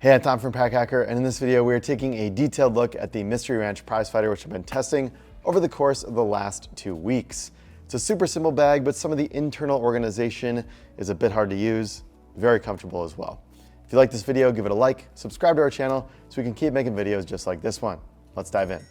Hey, I'm Tom from Pack Hacker, and in this video we are taking a detailed look at the Mystery Ranch Prizefighter, which I've been testing over the course of the last 2 weeks. It's a super simple bag, but some of the internal organization is a bit hard to use, very comfortable as well. If you like this video, give it a like, subscribe to our channel so we can keep making videos just like this one. Let's dive in.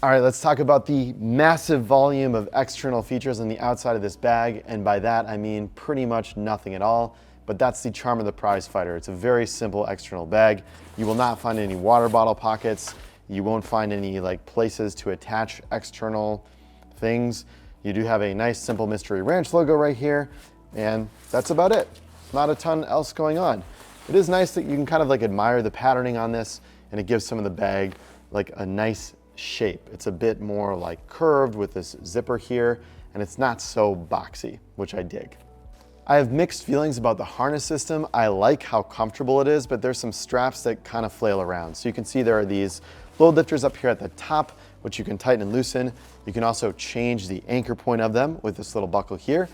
All right, let's talk about the massive volume of external features on the outside of this bag. And by that, I mean pretty much nothing at all, but that's the charm of the Prizefighter. It's a very simple external bag. You will not find any water bottle pockets. You won't find any places to attach external things. You do have a nice simple Mystery Ranch logo right here, and that's about it. Not a ton else going on. It is nice that you can kind of admire the patterning on this, and it gives some of the bag a nice shape. It's a bit more curved with this zipper here, and it's not so boxy, which I dig. I have mixed feelings about the harness system. I like how comfortable it is, but there's some straps that kind of flail around. So you can see there are these load lifters up here at the top, which you can tighten and loosen. You can also change the anchor point of them with this little buckle here.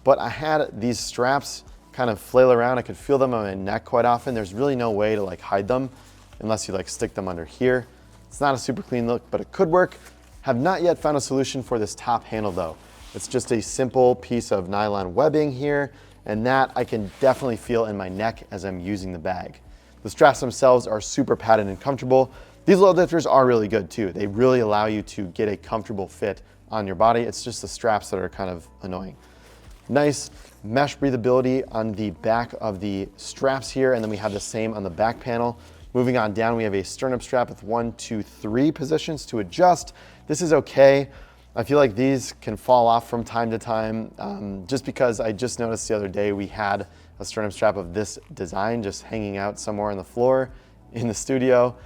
But I had these straps kind of flail around. I could feel them on my neck quite often. There's really no way to hide them unless you stick them under here. It's not a super clean look, but it could work. Have not yet found a solution for this top handle though. It's just a simple piece of nylon webbing here, and that I can definitely feel in my neck as I'm using the bag. The straps themselves are super padded and comfortable. These load lifters are really good too. They really allow you to get a comfortable fit on your body. It's just the straps that are kind of annoying. Nice mesh breathability on the back of the straps here, and then we have the same on the back panel. Moving on down, we have a sternum strap with 1, 2, 3 positions to adjust. This is okay. I feel like these can fall off from time to time, just because I just noticed the other day we had a sternum strap of this design just hanging out somewhere on the floor in the studio.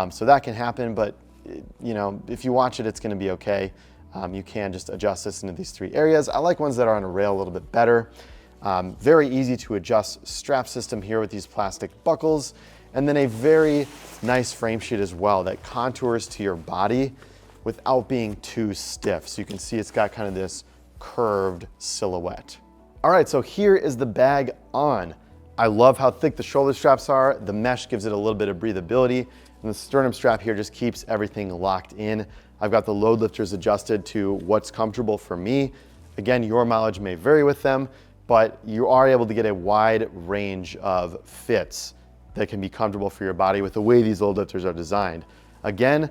So that can happen, but if you watch it, it's gonna be okay. You can just adjust this into these 3 areas. I like ones that are on a rail a little bit better. Very easy to adjust strap system here with these plastic buckles. And then a very nice frame sheet as well that contours to your body without being too stiff. So you can see it's got kind of this curved silhouette. All right, so here is the bag on. I love how thick the shoulder straps are. The mesh gives it a little bit of breathability, and the sternum strap here just keeps everything locked in. I've got the load lifters adjusted to what's comfortable for me. Again, your mileage may vary with them, but you are able to get a wide range of fits that can be comfortable for your body with the way these load lifters are designed. Again,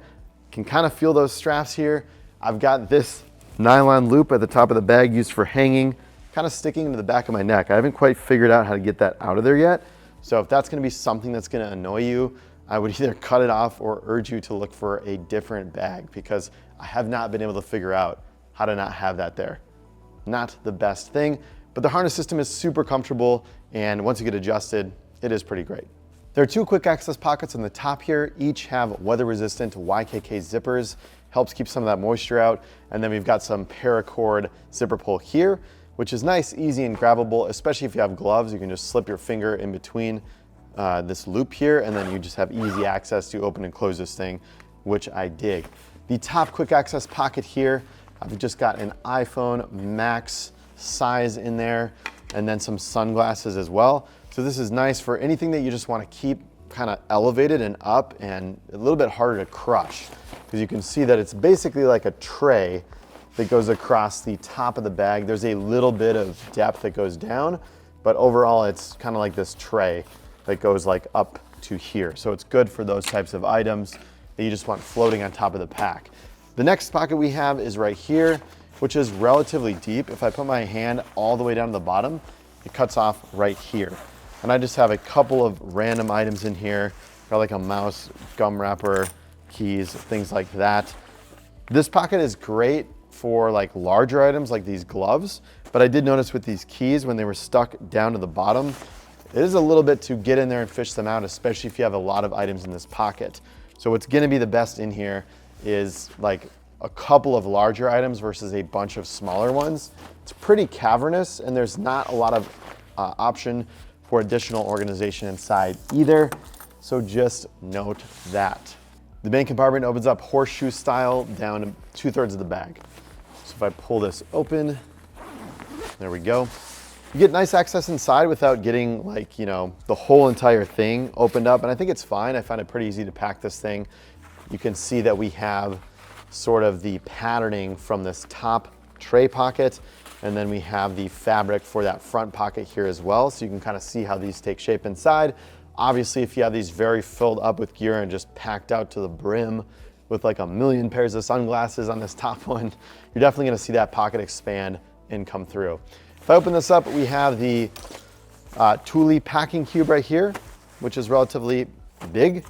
can kind of feel those straps here. I've got this nylon loop at the top of the bag used for hanging, kind of sticking into the back of my neck. I haven't quite figured out how to get that out of there yet. So if that's gonna be something that's gonna annoy you, I would either cut it off or urge you to look for a different bag, because I have not been able to figure out how to not have that there. Not the best thing, but the harness system is super comfortable, and once you get adjusted, it is pretty great. There are 2 quick access pockets on the top here. Each have weather-resistant YKK zippers. Helps keep some of that moisture out. And then we've got some paracord zipper pull here, which is nice, easy, and grabbable, especially if you have gloves. You can just slip your finger in between this loop here, and then you just have easy access to open and close this thing, which I dig. The top quick access pocket here, I've just got an iPhone Max size in there, and then some sunglasses as well. So this is nice for anything that you just want to keep kind of elevated and up and a little bit harder to crush, because you can see that it's basically like a tray that goes across the top of the bag. There's a little bit of depth that goes down, but overall it's kind of like this tray that goes up to here. So it's good for those types of items that you just want floating on top of the pack. The next pocket we have is right here, which is relatively deep. If I put my hand all the way down to the bottom, it cuts off right here. And I just have a couple of random items in here. Got a mouse, gum wrapper, keys, things like that. This pocket is great for larger items like these gloves, but I did notice with these keys, when they were stuck down to the bottom, it is a little bit to get in there and fish them out, especially if you have a lot of items in this pocket. So what's gonna be the best in here is a couple of larger items versus a bunch of smaller ones. It's pretty cavernous, and there's not a lot of option for additional organization inside either. So just note that. The main compartment opens up horseshoe style down 2/3 of the bag. So if I pull this open, there we go. You get nice access inside without getting like, you know, the whole entire thing opened up. And I think it's fine. I find it pretty easy to pack this thing. You can see that we have sort of the patterning from this top tray pocket. And then we have the fabric for that front pocket here as well. So you can kind of see how these take shape inside. Obviously, if you have these very filled up with gear and just packed out to the brim with like a million pairs of sunglasses on this top one, you're definitely gonna see that pocket expand and come through. If I open this up, we have the Thule packing cube right here, which is relatively big,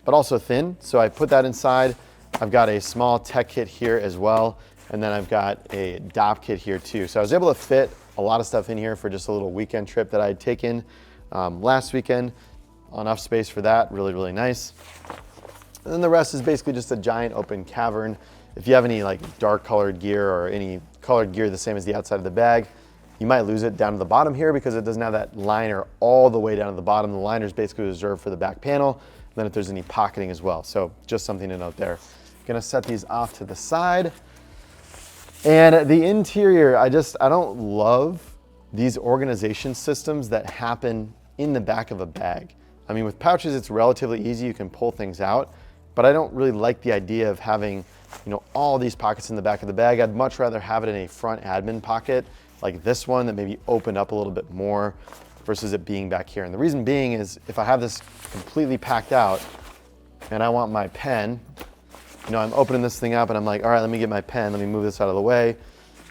but also thin. So I put that inside. I've got a small tech kit here as well. And then I've got a DOP kit here too. So I was able to fit a lot of stuff in here for just a little weekend trip that I had taken last weekend. Enough space for that, really, really nice. And then the rest is basically just a giant open cavern. If you have any like dark colored gear or any colored gear the same as the outside of the bag, you might lose it down to the bottom here because it doesn't have that liner all the way down to the bottom. The liner is basically reserved for the back panel. And then if there's any pocketing as well. So just something to note there. Gonna set these off to the side. And the interior, I don't love these organization systems that happen in the back of a bag. I mean, with pouches, it's relatively easy. You can pull things out, but I don't really like the idea of having, you know, all these pockets in the back of the bag. I'd much rather have it in a front admin pocket like this one that maybe opened up a little bit more versus it being back here. And the reason being is if I have this completely packed out and I want my pen, you know, I'm opening this thing up and I'm like, all right, let me get my pen. Let me move this out of the way.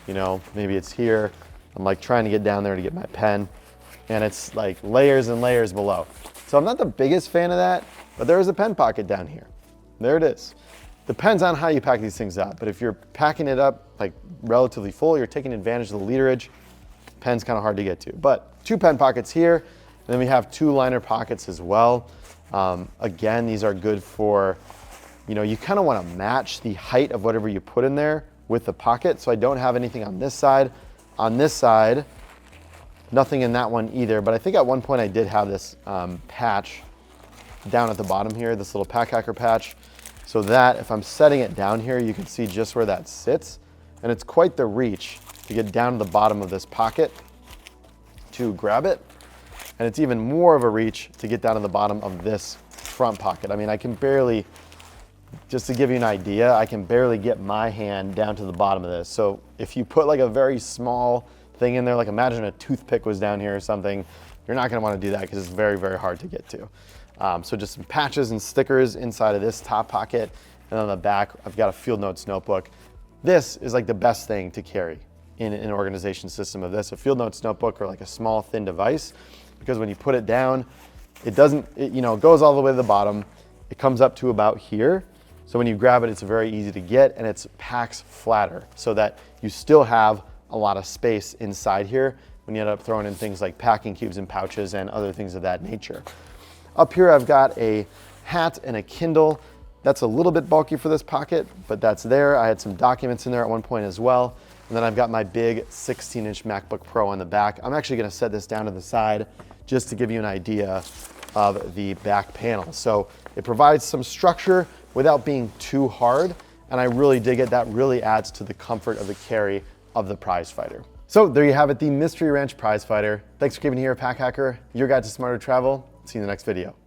You know, maybe it's here. I'm like trying to get down there to get my pen and it's like layers and layers below. So I'm not the biggest fan of that, but there is a pen pocket down here. There it is. Depends on how you pack these things up. But if you're packing it up like relatively full, you're taking advantage of the literage, pen's kind of hard to get to. But 2 pen pockets here, and then we have 2 liner pockets as well. Again, these are good for, you know, you kind of want to match the height of whatever you put in there with the pocket. So I don't have anything on this side. On this side, nothing in that one either. But I think at one point I did have this patch down at the bottom here, this little pack hacker patch. So that if I'm setting it down here, you can see just where that sits. And it's quite the reach to get down to the bottom of this pocket to grab it. And it's even more of a reach to get down to the bottom of this front pocket. I mean, I can barely, just to give you an idea, I can barely get my hand down to the bottom of this. So if you put like a very small thing in there, like imagine a toothpick was down here or something, you're not gonna wanna do that because it's very, very hard to get to. So just some patches and stickers inside of this top pocket. And on the back, I've got a Field Notes notebook. This is like the best thing to carry in an organization system of this, a Field Notes notebook or like a small thin device, because when you put it down, it doesn't, you know, it goes all the way to the bottom. It comes up to about here. So when you grab it, it's very easy to get and it packs flatter so that you still have a lot of space inside here when you end up throwing in things like packing cubes and pouches and other things of that nature. Up here, I've got a hat and a Kindle. That's a little bit bulky for this pocket, but that's there. I had some documents in there at one point as well. And then I've got my big 16-inch MacBook Pro on the back. I'm actually gonna set this down to the side just to give you an idea of the back panel. So it provides some structure without being too hard. And I really dig it. That really adds to the comfort of the carry of the Prizefighter. So there you have it, the Mystery Ranch Prizefighter. Thanks for keeping it here, Pack Hacker, your guide to smarter travel. See you in the next video.